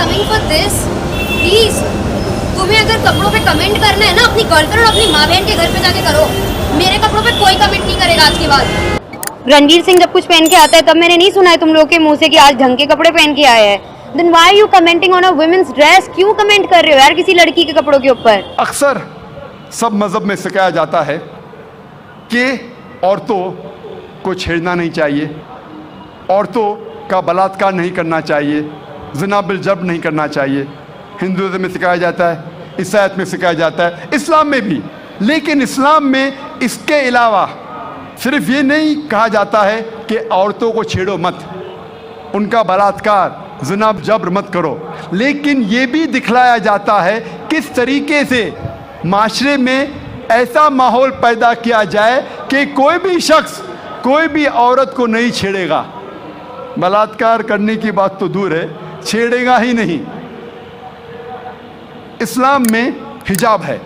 coming for this? Please, तुम्हें अगर कपड़ों पे कमेंट करना है ना अपनी गर्लफ्रेंड और अपनी माँ बहन के घर पे जाके करो. मेरे कपड़ों पे कोई कमेंट नहीं करेगा आज के बाद. रणवीर सिंह जब कुछ पहन के आता है तब मैंने नहीं सुना है तुम लोग के मुंह से कि आज ढंग के कपड़े पहन के आए हैं. Then why are you commenting on a women's dress? क्यों कमेंट कर रहे हो यार किसी लड़की के कपड़ों के ऊपर? अक्सर सब मज़हब में सिखाया जाता है कि औरतों को छेड़ना नहीं चाहिए, औरतों का बलात्कार नहीं करना चाहिए, ज़िना बिल जर्ब नहीं करना चाहिए. हिंदुज़म में सिखाया जाता है, ईसाईयत में सिखाया जाता है, इस्लाम में भी. लेकिन इस्लाम में इसके अलावा सिर्फ ये नहीं कहा जाता है कि औरतों को छेड़ो मत, उनका बलात्कार ज़िना जबर मत करो, लेकिन ये भी दिखलाया जाता है किस तरीके से माशरे में ऐसा माहौल पैदा किया जाए कि कोई भी शख्स कोई भी औरत को नहीं छेड़ेगा. बलात्कार करने की बात तो दूर है, छेड़ेगा ही नहीं. इस्लाम में हिजाब है.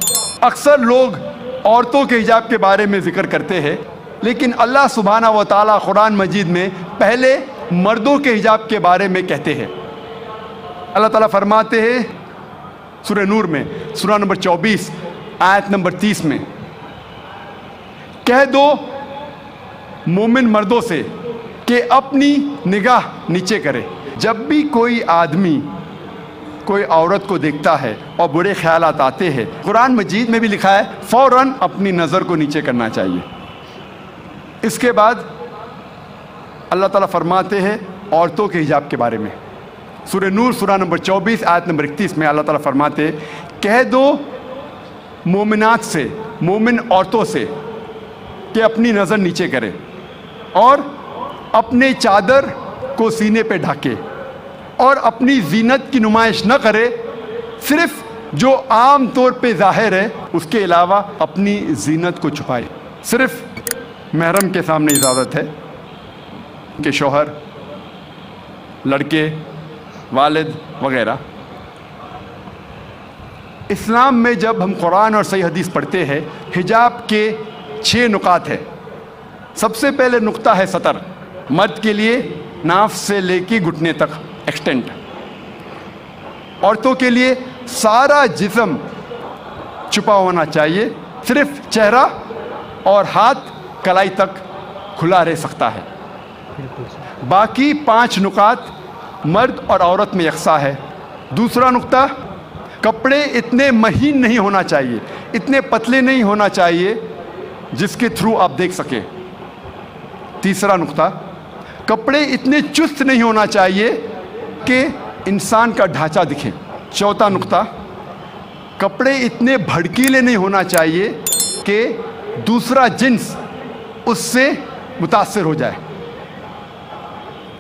अक्सर लोग औरतों के हिजाब के बारे में ज़िक्र करते हैं, लेकिन अल्लाह सुब्हाना व तआला कुरान मजीद में पहले मर्दों के हिजाब के बारे में कहते हैं. अल्लाह ताला फरमाते हैं सूरह नूर में, सूरह नंबर 24 आयत नंबर 30 में, कह दो मोमिन मर्दों से कि अपनी निगाह नीचे करे. जब भी कोई आदमी कोई औरत को देखता है और बुरे ख्यालात आते हैं, कुरान मजीद में भी लिखा है फ़ौरन अपनी नज़र को नीचे करना चाहिए. इसके बाद अल्लाह ताला फरमाते हैं औरतों के हिजाब के बारे में. सूरह नूर सूरह नंबर 24 आयत नंबर 31 में अल्लाह ताला फरमाते हैं, कह दो मोमिनात से, मोमिन औरतों से कि अपनी नज़र नीचे करें और अपने चादर को सीने पे ढके और अपनी जीनत की नुमाइश न करे, सिर्फ जो आम तौर पे ज़ाहिर है उसके अलावा अपनी जीनत को छुपाए. सिर्फ महरम के सामने इजाज़त है कि शौहर, लड़के, वालिद वगैरह. इस्लाम में जब हम कुरान और सही हदीस पढ़ते हैं, हिजाब के 6 नुकात है. सबसे पहले नुक्ता है सतर. मर्द के लिए नाफ से लेके घुटने तक एक्सटेंट. औरतों के लिए सारा जिस्म छुपा होना चाहिए, सिर्फ चेहरा और हाथ कलाई तक खुला रह सकता है. बाकी 5 नुकात मर्द और औरत में यकसा है. दूसरा नुक्ता, कपड़े इतने महीन नहीं होना चाहिए, इतने पतले नहीं होना चाहिए जिसके थ्रू आप देख सकें. तीसरा नुक्ता, कपड़े इतने चुस्त नहीं होना चाहिए कि इंसान का ढांचा दिखे. चौथा नुक्ता, कपड़े इतने भड़कीले नहीं होना चाहिए कि दूसरा जिन्स उससे मुतासिर हो जाए,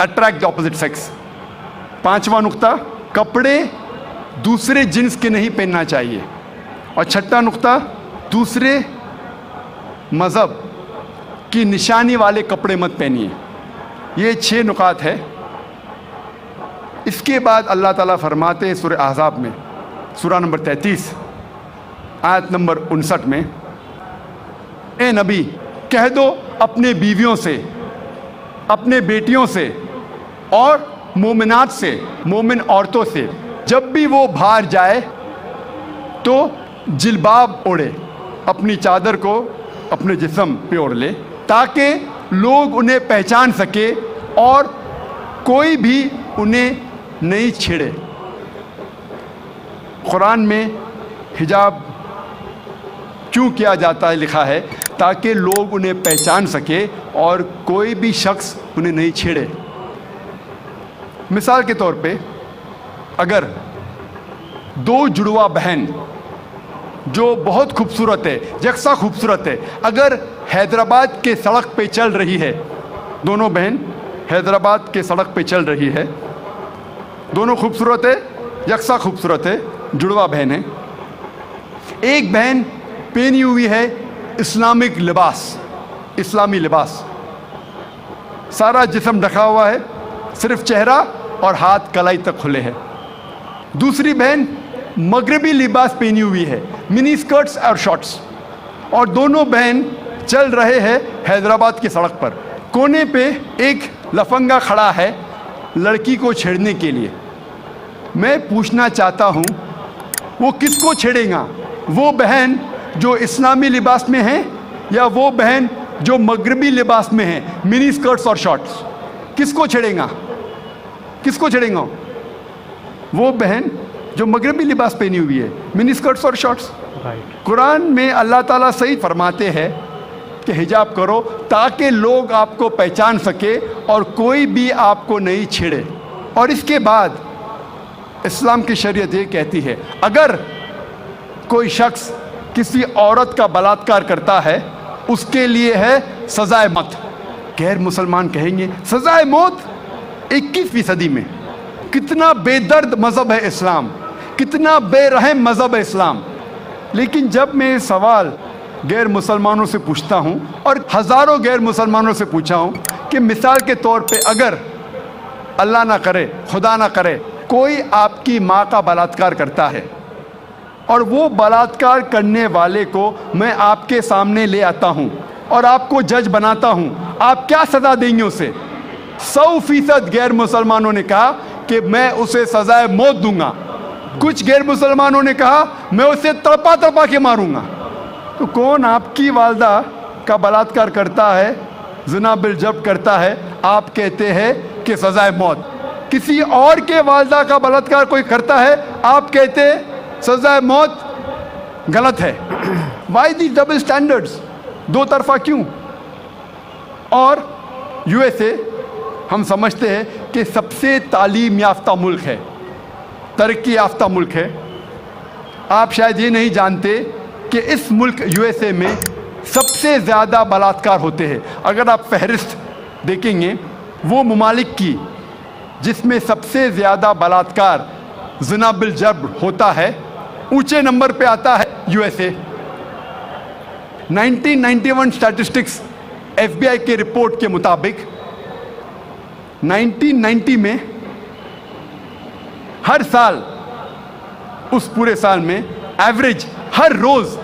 अट्रैक्ट द ऑपोजिट सेक्स. पांचवा नुक्ता, कपड़े दूसरे जिन्स के नहीं पहनना चाहिए. और छठा नुक्ता, दूसरे मज़हब की निशानी वाले कपड़े मत पहनिए. ये 6 नुकात है. इसके बाद अल्लाह ताला फरमाते हैं सूरह अहज़ाब में, सूरह नंबर 33 आयत नंबर 59 में, ए नबी कह दो अपने बीवियों से, अपने बेटियों से और मोमिनात से, मोमिन औरतों से, जब भी वो बाहर जाए तो जिल्बाब ओढ़े, अपनी चादर को अपने जिस्म पे ओढ़ ले ताकि लोग उन्हें पहचान सके और कोई भी उन्हें नहीं छेड़े. कुरान में हिजाब क्यों किया जाता है लिखा है ताकि लोग उन्हें पहचान सके और कोई भी शख्स उन्हें नहीं छेड़े. मिसाल के तौर पे अगर 2 जुड़वा बहन जो बहुत खूबसूरत है, यकसा खूबसूरत है, अगर हैदराबाद के सड़क पे चल रही है, दोनों बहन हैदराबाद के सड़क पे चल रही है, दोनों खूबसूरत है, यकसा खूबसूरत है, जुड़वा बहन है. एक बहन पहनी हुई है इस्लामिक लिबास, इस्लामी लिबास, सारा जिस्म ढका हुआ है, सिर्फ चेहरा और हाथ कलाई तक खुले हैं. दूसरी बहन मगरबी लिबास पहनी हुई है, मिनी स्कर्ट्स और शॉर्ट्स, और दोनों बहन चल रहे हैं हैदराबाद की सड़क पर. कोने पे एक लफंगा खड़ा है लड़की को छेड़ने के लिए. मैं पूछना चाहता हूँ वो किसको छेड़ेगा, वो बहन जो इस्लामी लिबास में है या वो बहन जो मगरबी लिबास में है, मिनी स्कर्ट्स और शॉर्ट्स? किसको छेड़ेगा? किसको छेड़ेगा? वो बहन जो मगरबी लिबास पहनी हुई है, मिनी स्कर्ट्स और शॉर्ट्स। कुरान में अल्लाह ताला सही फरमाते हैं कि हिजाब करो ताकि लोग आपको पहचान सके और कोई भी आपको नहीं छेड़े। और इसके बाद इस्लाम की शरीयत ये कहती है अगर कोई शख्स किसी औरत का बलात्कार करता है उसके लिए है सजाए मौत। गैर मुसलमान कहेंगे सजाए मौत 21वीं सदी में। कितना बेदर्द मज़हब है इस्लाम, कितना बेरहम मज़हब है इस्लाम। लेकिन जब मैं ये सवाल गैर मुसलमानों से पूछता हूँ और हज़ारों गैर मुसलमानों से पूछा हूँ कि मिसाल के तौर पे अगर अल्लाह ना करे, खुदा ना करे, कोई आपकी माँ का बलात्कार करता है और वो बलात्कार करने वाले को मैं आपके सामने ले आता हूँ और आपको जज बनाता हूँ, आप क्या सज़ा देंगे उसे? 100% गैर मुसलमानों ने कहा कि मैं उसे सजाए मौत दूंगा। कुछ गैर मुसलमानों ने कहा मैं उसे तड़पा के मारूंगा। तो कौन आपकी वालदा का बलात्कार करता है, ज़िना बिल जब्त करता है, आप कहते हैं कि सजाए मौत? किसी और के वालदा का बलात्कार कोई करता है, आप कहते हैं सजाए मौत गलत है। वाई दी डबल स्टैंडर्ड्स? दो तरफा क्यों? और यूएसए हम समझते हैं कि सबसे तालीम याफ्ता मुल्क है, तरक्की याफ्ता मुल्क है। आप शायद ये नहीं जानते कि इस मुल्क यूएसए में सबसे ज़्यादा बलात्कार होते हैं। अगर आप फहरिस्त देखेंगे वो ममालिक की जिसमें सबसे ज़्यादा बलात्कार ज़िना बिल जब्र होता है, ऊंचे नंबर पे आता है यूएसए। 1991 स्टैटिस्टिक्स FBI के रिपोर्ट के मुताबिक 1990 में हर साल, उस पूरे साल में एवरेज हर रोज़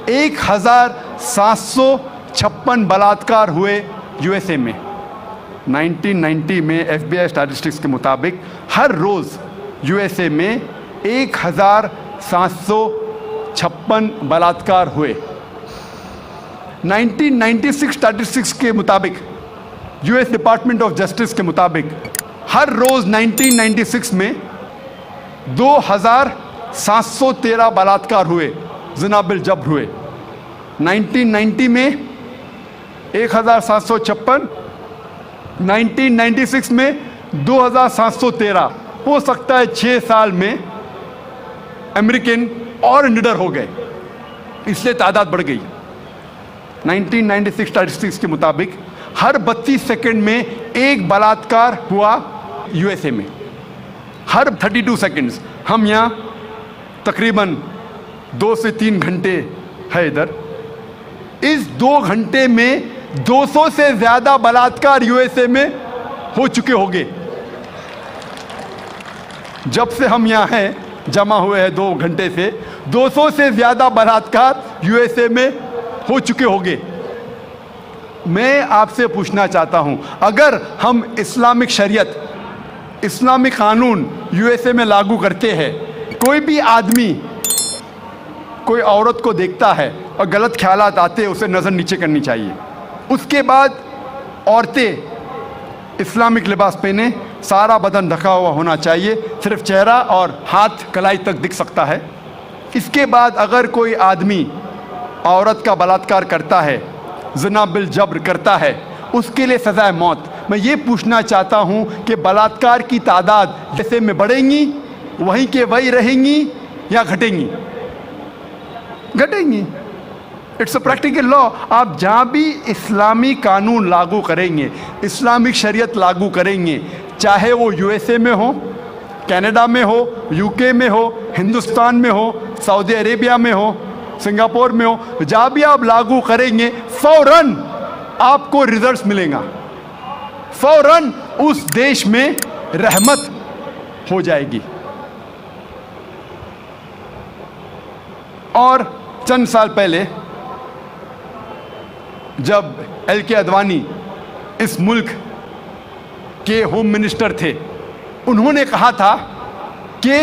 1756 बलात्कार हुए यूएसए में। 1990 में FBI स्टैटिस्टिक्स के मुताबिक हर रोज़ यूएसए में 1756 बलात्कार हुए। 1996 स्टैटिस्टिक्स के मुताबिक, यूएस डिपार्टमेंट ऑफ जस्टिस के मुताबिक, हर रोज़ 1996 में 2713 बलात्कार हुए, ज़िना बिल जब्र हुए। 1990 में 1756, 1996 में 2713। हो सकता है 6 साल में अमेरिकन और निडर हो गए, इसलिए तादाद बढ़ गई। 1996 स्टैटिस्टिक्स के मुताबिक हर 32 सेकंड में एक बलात्कार हुआ यूएसए में, हर 32 सेकंड्स। हम यहाँ तकरीबन 2 से 3 घंटे है इधर, इस 2 घंटे में 200 से ज़्यादा बलात्कार यूएसए में हो चुके होंगे। जब से हम यहाँ हैं, जमा हुए हैं 2 घंटे से, 200 से ज़्यादा बलात्कार यूएसए में हो चुके होंगे। मैं आपसे पूछना चाहता हूं, अगर हम इस्लामिक शरीयत, इस्लामिक कानून यूएसए में लागू करते हैं, कोई भी आदमी कोई औरत को देखता है और गलत ख्यालात आते हैं, उसे नज़र नीचे करनी चाहिए। उसके बाद औरतें इस्लामिक लिबास पहने, सारा बदन ढका हुआ होना चाहिए, सिर्फ चेहरा और हाथ कलाई तक दिख सकता है। इसके बाद अगर कोई आदमी औरत का बलात्कार करता है, ज़िना बिल जब्र करता है, उसके लिए सज़ाए मौत। मैं ये पूछना चाहता हूँ कि बलात्कार की तादाद जैसे में बढ़ेंगी, वहीं के वही रहेंगी या घटेंगी? घटेंगी। It's a practical law. आप जहाँ भी इस्लामी कानून लागू करेंगे, इस्लामिक शरीयत लागू करेंगे, चाहे वो यूएसए में हो, कनाडा में हो, यूके में हो, हिंदुस्तान में हो, सऊदी अरेबिया में हो, सिंगापुर में हो, जहाँ भी आप लागू करेंगे, फौरन आपको रिजल्ट्स मिलेगा, फौरन उस देश में रहमत हो जाएगी। और चंद साल पहले जब LK अडवाणी इस मुल्क के होम मिनिस्टर थे, उन्होंने कहा था کہ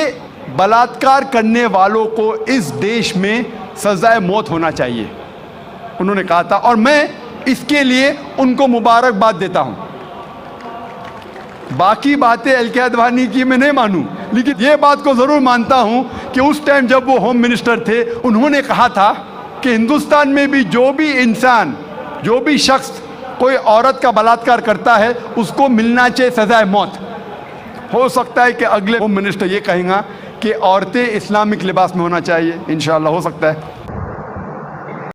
بلاत्कार کرنے والوں کو اس دیش میں سزائے موت ہونا چاہیے، انہوں نے کہا تھا، اور میں اس کے لیے ان کو مبارکباد دیتا ہوں۔ باقی باتیں ایل کے اڈوانی کی میں نہیں مانوں، لیکن یہ بات کو ضرور مانتا ہوں کہ اس ٹائم جب وہ ہوم منسٹر تھے انہوں نے کہا تھا کہ ہندوستان میں بھی جو بھی انسان، جو بھی شخص کوئی عورت کا بلاत्कार کرتا ہے اس کو ملنا چاہیے سزائے موت۔ ہو سکتا ہے کہ اگلے ہوم منسٹر یہ کہیں گا کہ عورتیں اسلامک لباس میں ہونا چاہیے، انشاءاللہ ہو سکتا ہے۔